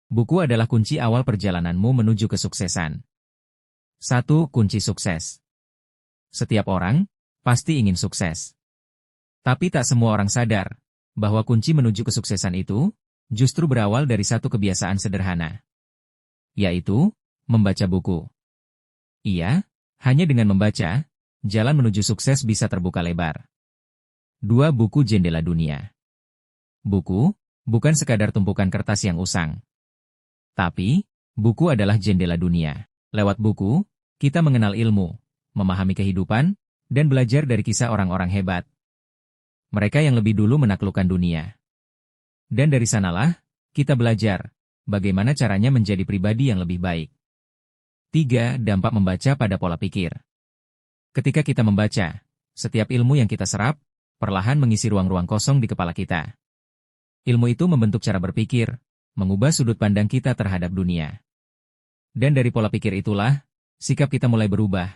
Buku adalah kunci awal perjalananmu menuju kesuksesan. 1. Kunci sukses. Setiap orang pasti ingin sukses. Tapi tak semua orang sadar bahwa kunci menuju kesuksesan itu justru berawal dari satu kebiasaan sederhana, yaitu membaca buku. Iya, hanya dengan membaca, jalan menuju sukses bisa terbuka lebar. 2. Buku jendela dunia. Buku bukan sekadar tumpukan kertas yang usang. Tapi, buku adalah jendela dunia. Lewat buku, kita mengenal ilmu, memahami kehidupan, dan belajar dari kisah orang-orang hebat. Mereka yang lebih dulu menaklukkan dunia. Dan dari sanalah, kita belajar bagaimana caranya menjadi pribadi yang lebih baik. 3. Dampak membaca pada pola pikir. Ketika kita membaca, setiap ilmu yang kita serap, perlahan mengisi ruang-ruang kosong di kepala kita. Ilmu itu membentuk cara berpikir, mengubah sudut pandang kita terhadap dunia. Dan dari pola pikir itulah, sikap kita mulai berubah.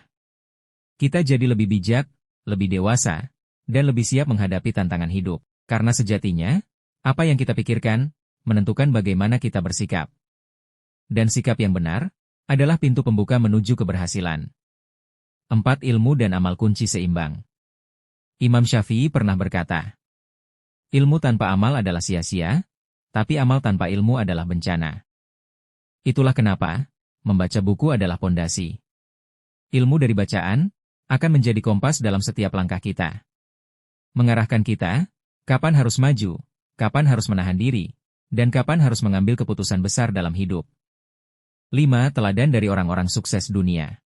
Kita jadi lebih bijak, lebih dewasa, dan lebih siap menghadapi tantangan hidup. Karena sejatinya, apa yang kita pikirkan, menentukan bagaimana kita bersikap. Dan sikap yang benar, adalah pintu pembuka menuju keberhasilan. 4. Ilmu dan amal kunci seimbang. Imam Syafi'i pernah berkata, ilmu tanpa amal adalah sia-sia, tapi amal tanpa ilmu adalah bencana. Itulah kenapa membaca buku adalah pondasi. Ilmu dari bacaan akan menjadi kompas dalam setiap langkah kita. Mengarahkan kita, kapan harus maju, kapan harus menahan diri, dan kapan harus mengambil keputusan besar dalam hidup. 5. Teladan dari orang-orang sukses dunia.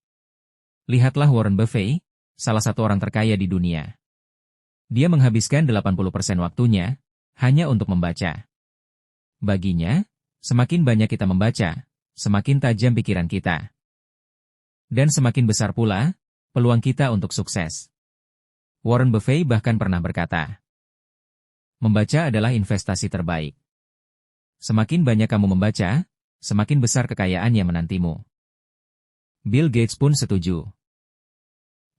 Lihatlah Warren Buffett, salah satu orang terkaya di dunia. Dia menghabiskan 80% waktunya hanya untuk membaca. Baginya, semakin banyak kita membaca, semakin tajam pikiran kita. Dan semakin besar pula peluang kita untuk sukses. Warren Buffett bahkan pernah berkata, membaca adalah investasi terbaik. Semakin banyak kamu membaca, semakin besar kekayaan yang menantimu. Bill Gates pun setuju.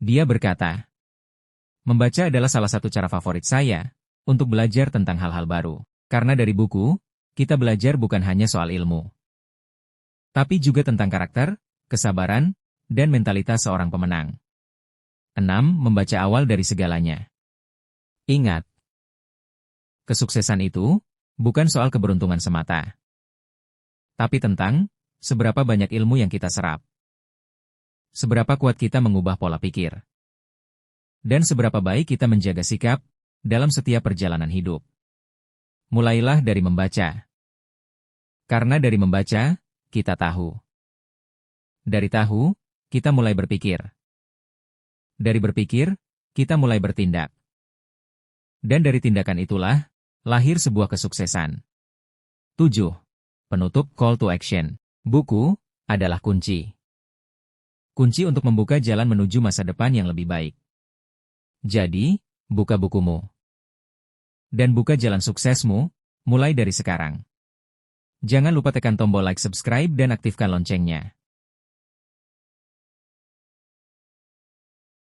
Dia berkata, membaca adalah salah satu cara favorit saya untuk belajar tentang hal-hal baru. Karena dari buku, kita belajar bukan hanya soal ilmu, tapi juga tentang karakter, kesabaran, dan mentalitas seorang pemenang. 6. Membaca awal dari segalanya. Ingat, kesuksesan itu bukan soal keberuntungan semata, tapi tentang seberapa banyak ilmu yang kita serap, seberapa kuat kita mengubah pola pikir, dan seberapa baik kita menjaga sikap dalam setiap perjalanan hidup. Mulailah dari membaca. Karena dari membaca, kita tahu. Dari tahu, kita mulai berpikir. Dari berpikir, kita mulai bertindak. Dan dari tindakan itulah, lahir sebuah kesuksesan. 7. Penutup call to action. Buku adalah kunci. Kunci untuk membuka jalan menuju masa depan yang lebih baik. Jadi, buka bukumu. Dan buka jalan suksesmu, mulai dari sekarang. Jangan lupa tekan tombol like, subscribe, dan aktifkan loncengnya.